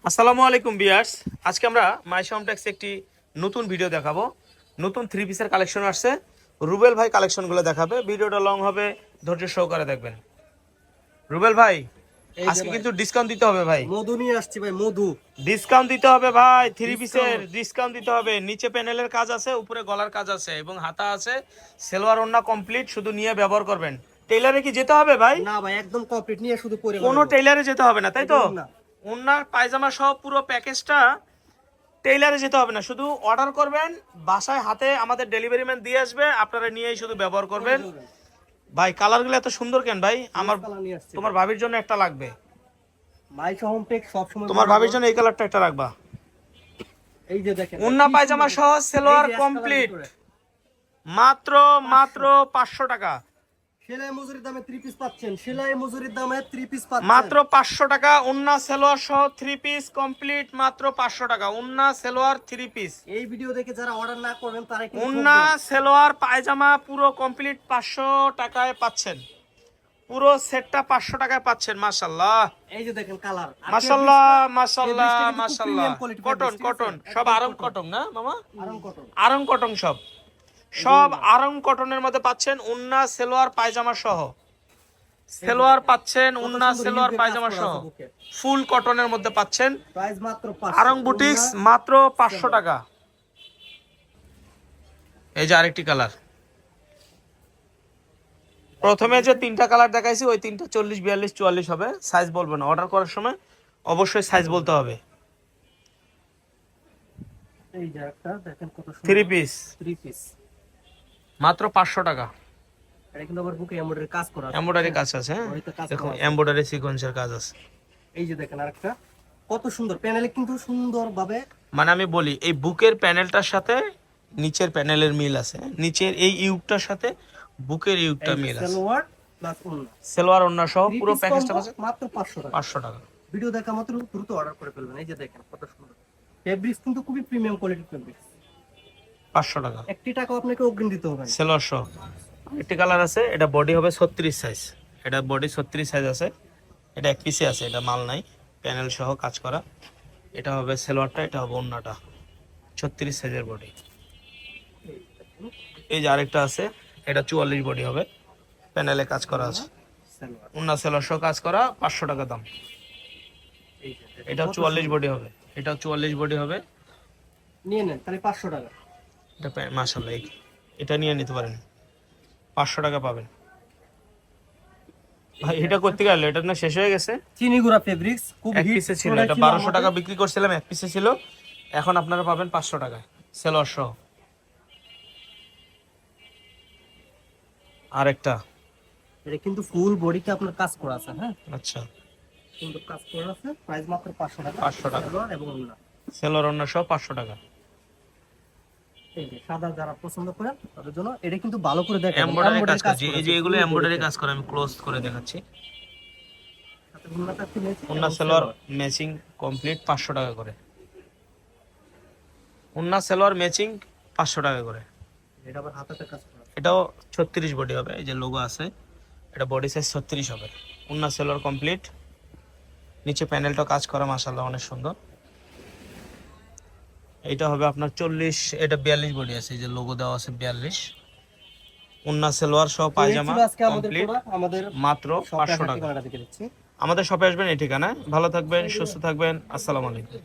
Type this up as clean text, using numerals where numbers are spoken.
আসসালামু আলাইকুম ভিউয়ার্স, আজকে আমরা মাইশামটেক্স একটি নতুন ভিডিও দেখাবো। নতুন থ্রি পিসের কালেকশন আসছে। রুবেল ভাই কালেকশনগুলো দেখাবে। ভিডিওটা লং হবে, ধৈর্য সহকারে দেখবেন। রুবেল ভাই, এই যে আজকে ভাই কিন্তু ডিসকাউন্ট দিতে হবে ভাই। মধু নিয়ে আসছি ভাই, মধু ডিসকাউন্ট দিতে হবে ভাই, থ্রি পিসের ডিসকাউন্ট। ডিসকাউন্ট দিতে হবে। নিচে প্যানেলের কাজ আছে, উপরে গলার কাজ আছে এবং হাতা আছে। সেলোয়ার ওড়না কমপ্লিট, শুধু নিয়ে ব্যবহার করবেন। টেইলারে কি যেতে হবে ভাই? না ভাই, একদম কমপ্লিট নিয়ে শুধু পরে কোনো বেড়াবো। টেইলারে যেতে হবে না, তাই তো? একদম না। ওড়নার পায়জামা সহ পুরো প্যাকেজটা টেইলারে যেতে হবে না, শুধু অর্ডার করবেন, বাসায় হাতে আমাদের ডেলিভারি ম্যান দিয়ে আসবে, আপনারা নিয়েই শুধু ব্যবহার করবেন। ভাই কালারগুলো এত সুন্দর কেন ভাই? আমার কালার নিয়ে আসছি তোমার ভাবির জন্য একটা লাগবে। মাইশা হোমটেক সব সময় তোমার ভাবির জন্য এই কালারটা একটা রাখবা। এই যে দেখেন ওন্না কি পায়জামা সুন্দর। সহ এই সেলোয়ার যে কমপ্লিট, ভিতরে। মাত্র মাত্র 500 টাকা। সেলাই মজুরির দামে 3 পিস পাচ্ছেন, সেলাই মজুরির দামে 3 পিস পাচ্ছেন মাত্র 500 টাকা। ওন্না সেলোয়ার সহ 3 পিস কমপ্লিট, মাত্র 500 টাকা। ওন্না সেলোয়ার 3 পিস, এই ভিডিও দেখে যারা অর্ডার না করবেন তারা কিন্তু ওন্না ঠকবেন। সেলোয়ার পায়জামা পুরো কমপ্লিট 500 টাকায় পাচ্ছেন। পুরো সেটটা 500 টাকায় পাচ্ছেন। মাশাআল্লাহ, এই যে দেখেন কালার, মাশাআল্লাহ, মাশাআল্লাহ, ফেব্রিক্সটা কিন্তু খুব মাশাআল্লাহ। premium quality কটন fabrics, ঠিক আছে? কটন সব একদম আরং cotton। কটন না মামা? আরাম কটন। আরং কটন সব সব আরং কটনের মধ্যে পাচ্ছেন। উন্না সেলোয়ার পায়জামা সহ সেলোয়ার পাচ্ছেন, কত উন্না সুন্দর সেলোয়ার ইউজের কাজ পায়জামা করা সহ আছে বুকে। ফুল কটনের মধ্যে পাচ্ছেন। প্রাইস মাত্র আরং 500। বুটিক্স মাত্র 500 টাকা। এই যে আরেকটি কালার। প্রথমে যে তিনটা কালার দেখাইছি ওই তিনটা 40, 42, 44 হবে। সাইজ বলবো না, অর্ডার করার সময় অবশ্যই সাইজ বলতে হবে। এই যে একটা দেখেন কত সুন্দর থ্রি পিস 3 পিস। মাত্র 500 টাকা। এটা কিন্তু আবার বুকে এমব্রয়ডারি কাজ করা আছে। এমব্রয়ডারি কাজ আছে, হ্যাঁ, বডিতে কাজ দেখুন করা আছে। এমব্রয়ডারি সিকোয়েন্সের কাজ আছে। এই যে দেখেন আরেকটা কত সুন্দর প্যানেলে কিন্তু সুন্দরভাবে মানে আমি বলি, এই বুকের প্যানেলটার সাথে নিচের প্যানেলের মিল আছে, নিচের এই ইউকটার সাথে বুকের ইউকটা মিল আছে। সালোয়ার প্লাস ওড়না সেলোয়ার ওড়না সহ 3 পুরো পিস প্যাকেজটা কম্বো আছে মাত্র 500 টাকা। 500 টাকা। ভিডিও দেখা মাত্র দ্রুত অর্ডার করে ফেলবেন। এই যে দেখেন কত সুন্দর ফেব্রিক্স, কিন্তু খুবই প্রিমিয়াম কোয়ালিটির ফেব্রিক্স। 500 টাকা একটি টাকাও আপনাকে অগ্রিম দিতে হবে না। সেলোয়ার সহ। একটি কালার আছে, এটা বডি হবে 36 সাইজ। এটা বডি 36 সাইজ আছে। এটা এক পিসে আছে, এটা মাল নাই, প্যানেল সহ কাজ করা। এটা হবে সেলোয়ারটা, এটা হবে ওড়নাটা। 36 সাইজের বডি। এই যে আরেকটা আছে, এটা 44 বডি হবে, প্যানেলে কাজ করা আছে। সালোয়ার ওড়না সেলোয়ার সহ কাজ করা, 500 টাকা দাম। এই যে দেখেন, এটাও কত 44 সুন্দর। বডি হবে, এটাও 44 বডি হবে। নিয়ে নেন তাহলে 500 টাকা। এটা মাশাআল্লাহ, এটা নিয়ে নিতে পারেন, 500 টাকা পাবেন। ভাই এটা করতে গেল, এটা না শেষ হয়ে গেছে। চিনি গুঁড়া ফেব্রিক্স খুব এক হিট পিসে ছিল, এটা 1200 টাকা বিক্রি করছিলাম, এক পিসে ছিল। এখন আপনারা পাবেন 500 টাকায় সেলোয়ার সহ। আরেকটা, এটা কিন্তু ফুল বডিতে আপনার কাজ করা আছে, হ্যাঁ আচ্ছা, কিন্তু কাজ করা আছে। প্রাইস মাত্র 500 টাকা। 500 টাকা সালোয়ার এবং ওড়না। সেলোয়ার ওড়না সহ 500 টাকা। এই যে সাদা যারা পছন্দ করেন তাদের জন্য এটা কিন্তু ভালো করে দেখেন, এমব্রয়ডারি কাজ এমব্রয়ডারি করছি, এই যে আছে, এগুলো ফুল এমব্রয়ডারি বডিতে। কাজ করে, আমি ক্লোজ করে দেখাচ্ছি। সাথে ওড়নাটা খুলেছি ওড়না এবং সেলোয়ার ম্যাচিং কমপ্লিট 500 টাকা করে। ওড়না সেলোয়ার ম্যাচিং 500 টাকা করে। এটা আবার হাতাতে কাজ করা আছে। এটাও 36 বডি হবে, এই যে লোগো আছে, এটা বডি সাইজ 36 হবে। ওড়না সেলোয়ার কমপ্লিট, নিচে প্যানেলটা কাজ করা, মাশাআল্লাহ অনেক সুন্দর। এটা হবে আপনার 40, এটা 42 বডি আছে, এই যে লোগো দেওয়া আছে 42। ওড়না সেলোয়ার সহ তো এই পায়জামা ছিল আজকে আমাদের কমপ্লিট, প্রোডাক্ট। আমাদের মাত্র শপের 500 টাকা। ঠিকানাটা দেখে দিচ্ছি। আমাদের শপে আসবেন এই ঠিকানায়। ভালো থাকবেন, সুস্থ থাকবেন, আসসালামু আলাইকুম।